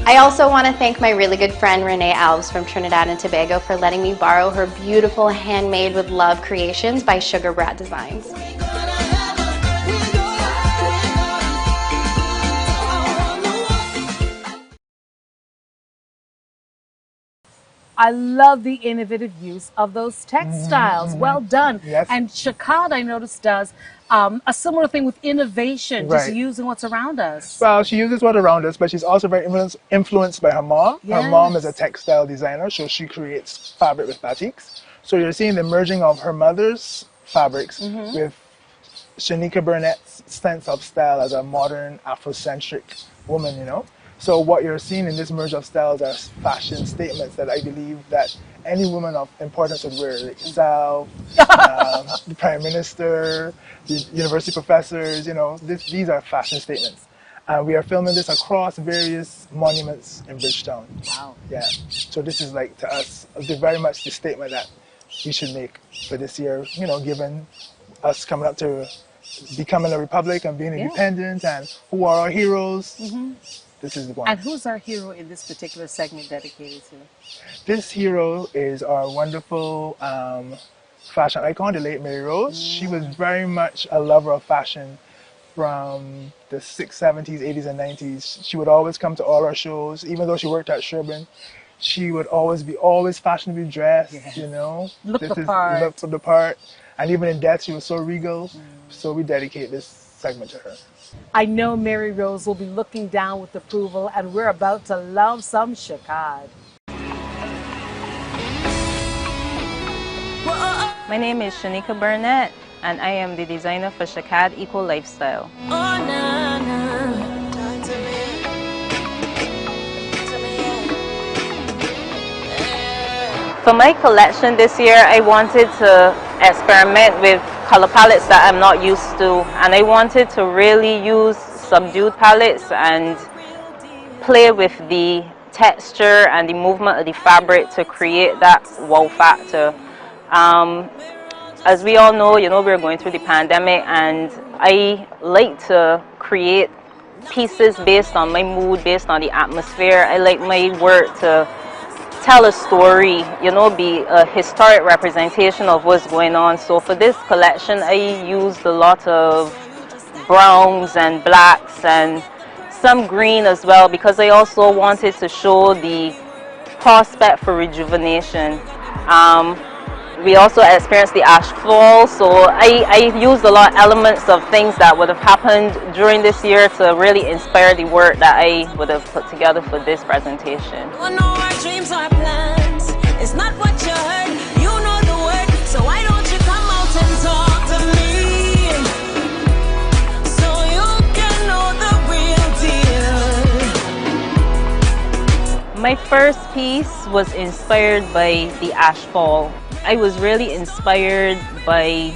I also want to thank my really good friend Renee Alves from Trinidad and Tobago for letting me borrow her beautiful handmade with love creations by Sugar Brat Designs. I love the innovative use of those textiles. Well done. Yes. And Chicad, I noticed, does a similar thing with innovation, just Right. using what's around us. Well, she uses what's around us, but she's also very influenced by her mom. Her mom is a Yes. textile designer, so she creates fabric with batiks. So you're seeing the merging of her mother's fabrics with Shanika Burnett's sense of style as a modern Afrocentric woman, you know. So what you're seeing in this merge of styles are fashion statements that I believe that any woman of importance would wear, like yourself, the Prime Minister, the university professors, you know, these are fashion statements. And we are filming this across various monuments in Bridgetown. Wow. Yeah. So this is like, to us, very much the statement that we should make for this year, you know, given us coming up to becoming a republic and being independent and who are our heroes. This is the one. And who's our hero in this particular segment dedicated to? This hero is our wonderful fashion icon, the late Mary Rose. She was very much a lover of fashion from the 60s, 70s, 80s, and 90s. She would always come to all our shows, even though she worked at Sherburne. She would always be fashionably dressed, you know. Looked the part. Looked the part. And even in death, she was so regal. So we dedicate this segment to her. I know Mary Rose will be looking down with approval, and we're about to love some Chicad. My name is Shanika Burnett, and I am the designer for Chicad Eco Lifestyle. For my collection this year, I wanted to experiment with color palettes that I'm not used to, and I wanted to really use subdued palettes and play with the texture and the movement of the fabric to create that wow factor. As we all know, you know, we're going through the pandemic, and I like to create pieces based on my mood, based on the atmosphere. I like my work to tell a story, you know, be a historic representation of what's going on. So for this collection, I used a lot of browns and blacks and some green as well, because I also wanted to show the prospect for rejuvenation. We also experienced the ash fall, so I used a lot of elements of things that would have happened during this year to really inspire the work that I would have put together for this presentation. Dreams are plans. It's not what you heard. You know the word. So why don't you come out and talk to me, so you can know the real deal. My first piece was inspired by the ash fall. I was really inspired by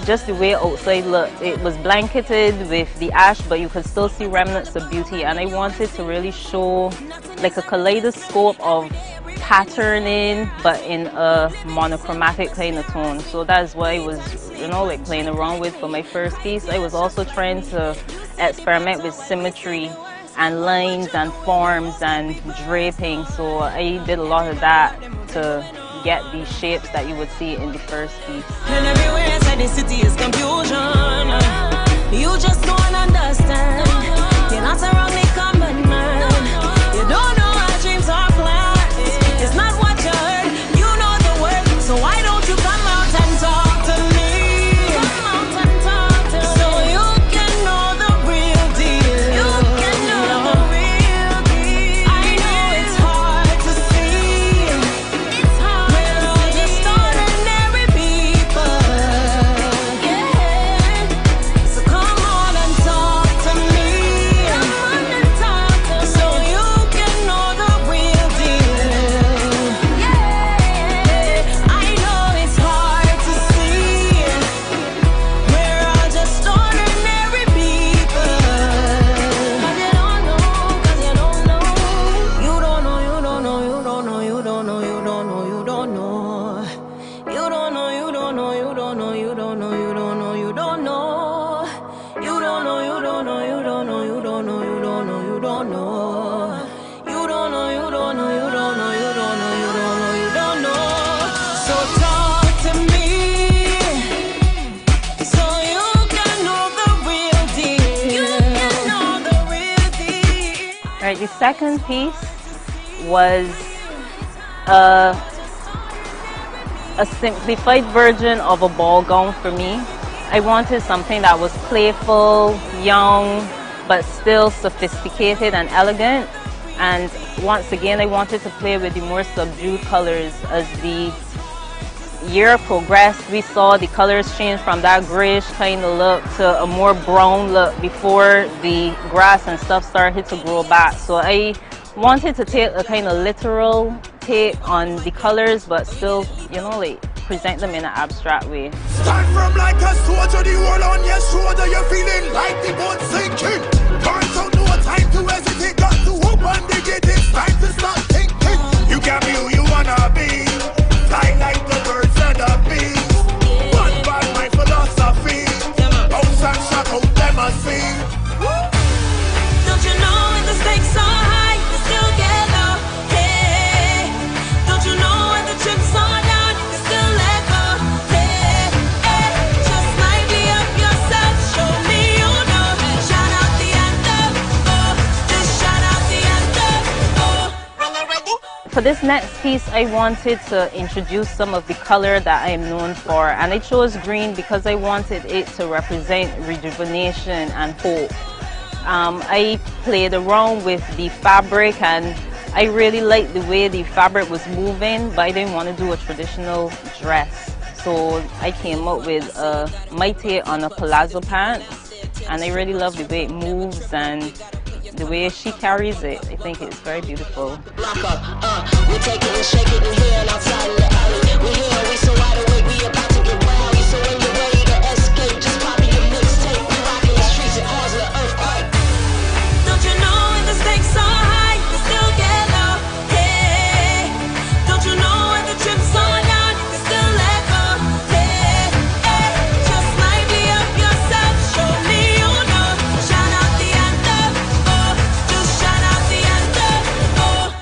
just the way outside looked. It was blanketed with the ash, but you could still see remnants of beauty, and I wanted to really show like a kaleidoscope of patterning, but in a monochromatic kind of tone. So that's what I was, you know, like playing around with for my first piece. I was also trying to experiment with symmetry and lines and forms and draping. So I did a lot of that to get these shapes that you would see in the first piece. And everywhere inside the city is confusion. You just don't understand. You're not around the common man. You don't know our dreams are plans. It's not what you heard. You know the word. So why don't you come out and talk to me? Come out and talk to me. So you can know the real deal. You can know the real deal. I know it's hard to see. It's hard. We're all just ordinary people. Yeah. So come on and talk to me. Come on and talk to me. So you can know the real deal. Yeah. I know it's hard to see. We're all just ordinary people. 'Cause you don't know, 'cause you don't know. You don't know, you don't know, you don't know, you don't know, you don't know, you don't know. You don't know, you don't know, you don't know, you don't know, you don't know, you don't know. You don't know, you don't know, you don't know, you don't know, you don't know, you don't know. You don't know, you don't know, you don't know, you don't know, you don't know, you don't know. So talk to me, so you can know the real deal. You can know the real deal. All right, the second piece was a simplified version of a ball gown for me. I wanted something that was playful, young, but still sophisticated and elegant. And once again, I wanted to play with the more subdued colors. As the year progressed, we saw the colors change from that grayish kind of look to a more brown look before the grass and stuff started to grow back. So I wanted to take a kind of literal take on the colors, but still, you know, like present them in an abstract way. Stand firm like a soldier, the wall on your shoulder, you're feeling like the boat sinking. Burn out, no time to hesitate, got to open the gate, it's time to start thinking. You can be who you wanna be, fly like the birds and the bees. One bad my philosophy, bounce and shout out them a sing. Don't you know when the stakes are high, you still get up? Hey, don't you know when the chips are down, you still let go? Hey, hey, just lively up yourself, show me you know. Shout out the anthem, oh, just shout out the anthem, oh. For this next piece, I wanted to introduce some of the color that I am known for, and I chose green because I wanted it to represent rejuvenation and hope. I played around with the fabric, and I really liked the way the fabric was moving, but I didn't want to do a traditional dress. So I came up with my take on a palazzo pants, and I really love the way it moves and the way she carries it. I think it's very beautiful. Lock up, we take it and shake it in here and outside in the alley. We here, we so wide awake, we about to get rowdy. So when you're ready to escape, just pop in your mixtape. We rockin' the streets and cause an earthquake. Don't you know when the stakes are high, you still get up? Hey, don't you know when the chips are down, you still let go? Hey, hey, just lively up yourself, show me you know. Shout out the anthem, oh, just shout out the anthem, oh.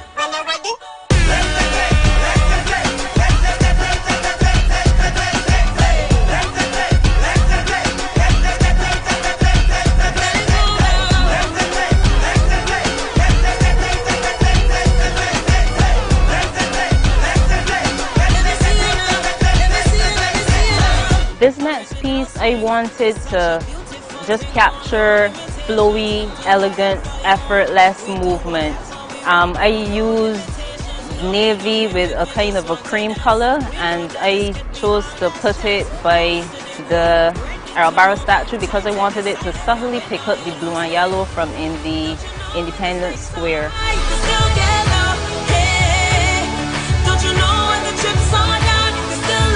This next piece, I wanted to just capture flowy, elegant, effortless movement. I used navy with a kind of a cream color, and I chose to put it by the Barbados statue because I wanted it to subtly pick up the blue and yellow from in the Independence Square. Don't you know when the chips are down, you still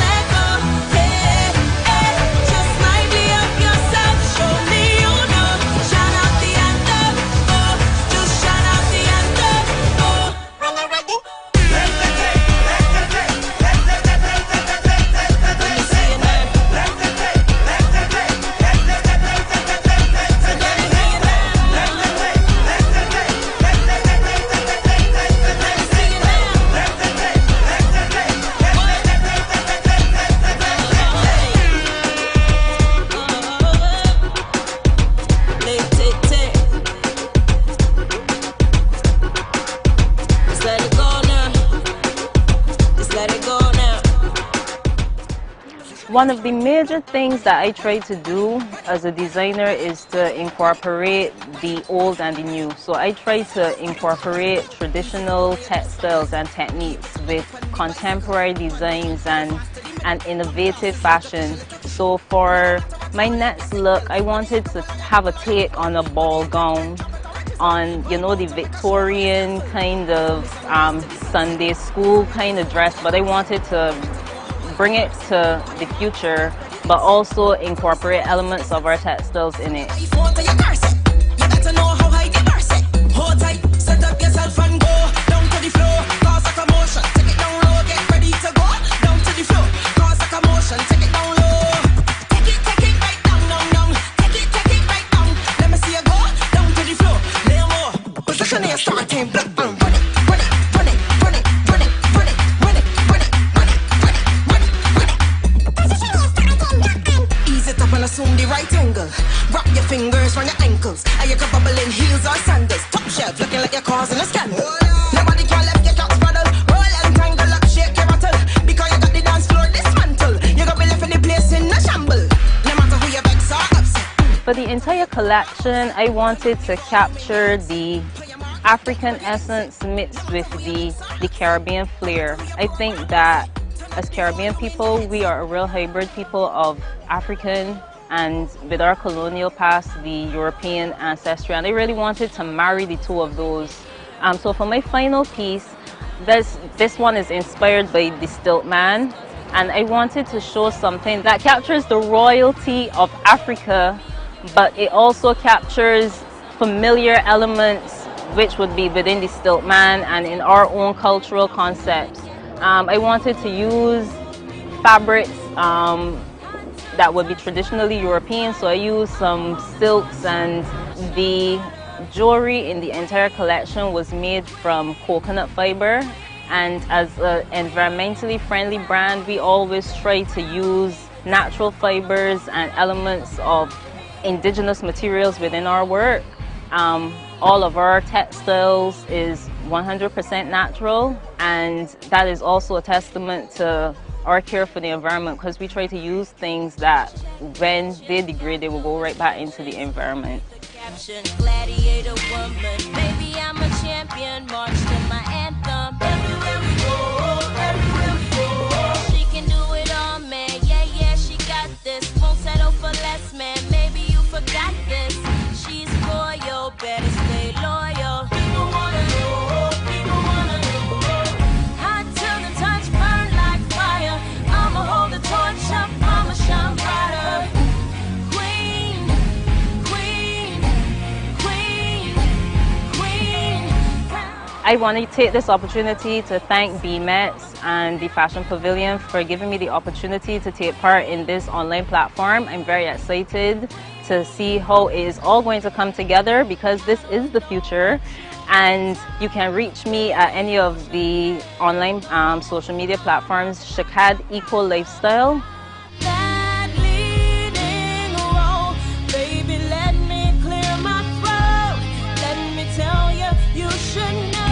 One of the major things that I try to do as a designer is to incorporate the old and the new. So I try to incorporate traditional textiles and techniques with contemporary designs and innovative fashion. So for my next look, I wanted to have a take on a ball gown, on, you know, the Victorian kind of Sunday school kind of dress, but I wanted to bring it to the future, but also incorporate elements of our textiles in it. Assume the right angle. Wrap your fingers around your ankles. And you can bubble in heels or sandals. Top shelf, looking like you're causing a scandal. Nobody can left your cocks paddle. Roll and tangle up, shake your rattle. Because you got the dance floor dismantle. You got me left in the place in a shamble. No matter who you vex or upset. For the entire collection, I wanted to capture the African essence mixed with the Caribbean flair. I think that as Caribbean people, we are a real hybrid people of African and with our colonial past, the European ancestry, and I really wanted to marry the two of those. So for my final piece, this one is inspired by the Stilt Man, and I wanted to show something that captures the royalty of Africa, but it also captures familiar elements which would be within the Stilt Man and in our own cultural concepts. I wanted to use fabrics that would be traditionally European, so I used some silks, and the jewelry in the entire collection was made from coconut fiber. And as an environmentally friendly brand, we always try to use natural fibers and elements of indigenous materials within our work. All of our textiles is 100% natural, and that is also a testament to our care for the environment, because we try to use things that when they degrade, they will go right back into the environment. Gladiator woman, baby, I'm a champion, march to my anthem. Everywhere we go, everywhere we go. She can do it all, man, yeah, yeah, she got this. Won't settle for less, man, maybe you forgot this. She's royal, better stay loyal. People wanna know, people wanna know. Hot till the touch burn like fire. I'ma hold the torch up, I'ma shine brighter. Queen, queen, queen, queen. I want to take this opportunity to thank BMEX and the Fashion Pavilion for giving me the opportunity to take part in this online platform. I'm very excited to see how it is all going to come together, because this is the future. And you can reach me at any of the online social media platforms, Chicad Eco Lifestyle. That leading role, baby, let me clear my throat. Let me tell you, you should know.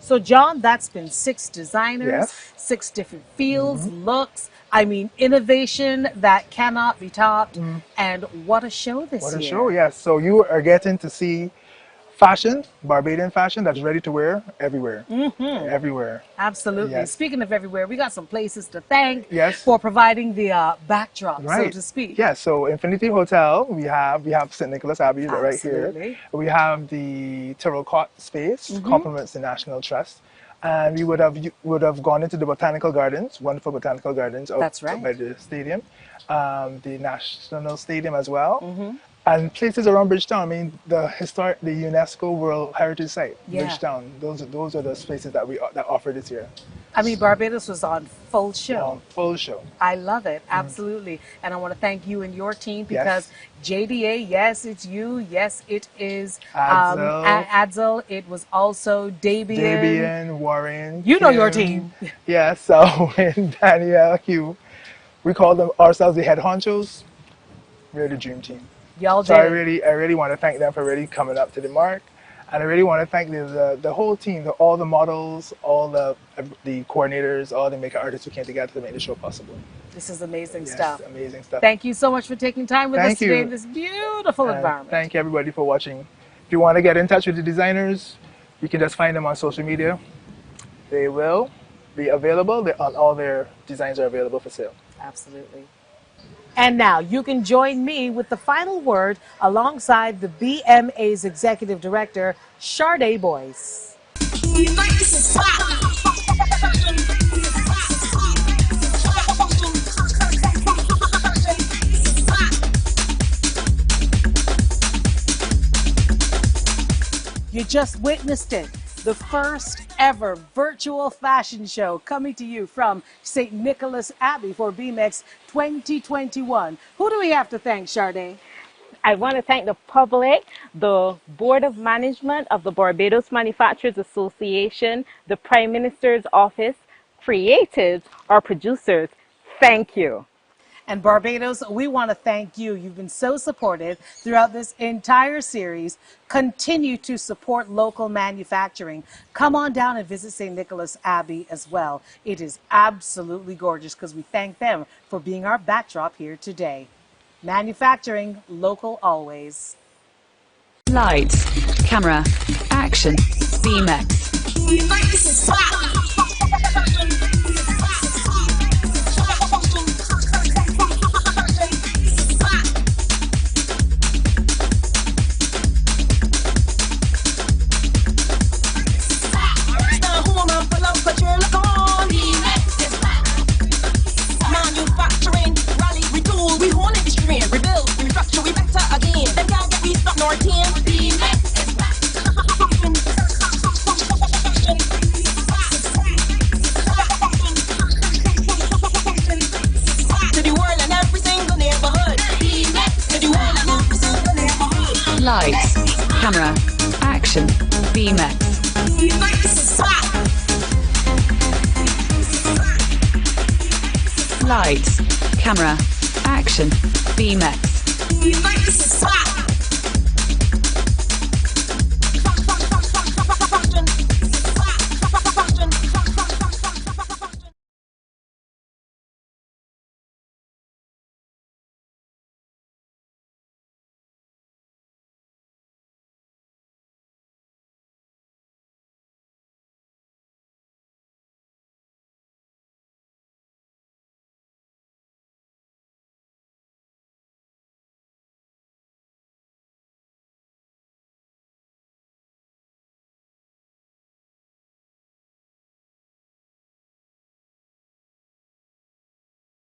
So John, that's been 6 designers, Yes. 6 different fields, looks, I mean, innovation that cannot be topped. And what a show this year. What a show, yes. So you are getting to see fashion, Barbadian fashion that's ready to wear everywhere. Everywhere. Absolutely. Yes. Speaking of everywhere, we got some places to thank Yes. for providing the backdrop, so Right. to speak. Yeah, so Infinity Hotel, we have St. Nicholas Abbey right here. Absolutely. We have the Terracotta space, complements the National Trust. And we would have gone into the botanical gardens, wonderful botanical gardens That's right. out by the stadium, the National Stadium as well. And places around Bridgetown. I mean, the UNESCO World Heritage Site, Yeah. Bridgetown. Those are the spaces that that offer this year. I mean, Barbados was on full show. Full show. I love it, absolutely. And I want to thank you and your team, because JDA, yes, it's you. Yes, it is Adzil. Adzil. It was also Dabian, Warren. You know your Kim. team. Yeah, so and Danielle, Hugh. We call them ourselves the head honchos. We're the dream team. Y'all So I did. really want to thank them for really coming up to the mark And I really want to thank the whole team, all the models, all the coordinators, all the makeup artists who came together to make the show possible. This is amazing Yes, stuff. amazing stuff. Thank you so much for taking time with Thank us today you. in this beautiful environment. Thank you everybody for watching. If you want to get in touch with the designers, you can just find them on social media. They will be available. All their designs are available for sale. Absolutely. And now you can join me with the final word alongside the BMA's Executive Director, Sade Boyce. You just witnessed it. The first ever virtual fashion show coming to you from St. Nicholas Abbey for BMEX 2021. Who do we have to thank, Sade? I want to thank the public, the Board of Management of the Barbados Manufacturers Association, the Prime Minister's Office, creatives, our producers. Thank you. And Barbados, we want to thank you. You've been so supportive throughout this entire series. Continue to support local manufacturing. Come on down and visit St. Nicholas Abbey as well. It is absolutely gorgeous because we thank them for being our backdrop here today. Manufacturing, local always. Lights, camera, action, BMEX. Manufacturing, rally, retool, we hold it straight, rebuild, we restructure, we better again. Them can't get me stuck nor team. To the world and every single neighborhood. To the world and every single neighborhood. Lights, camera, action, BMEX. Lights, camera, action, BMEX.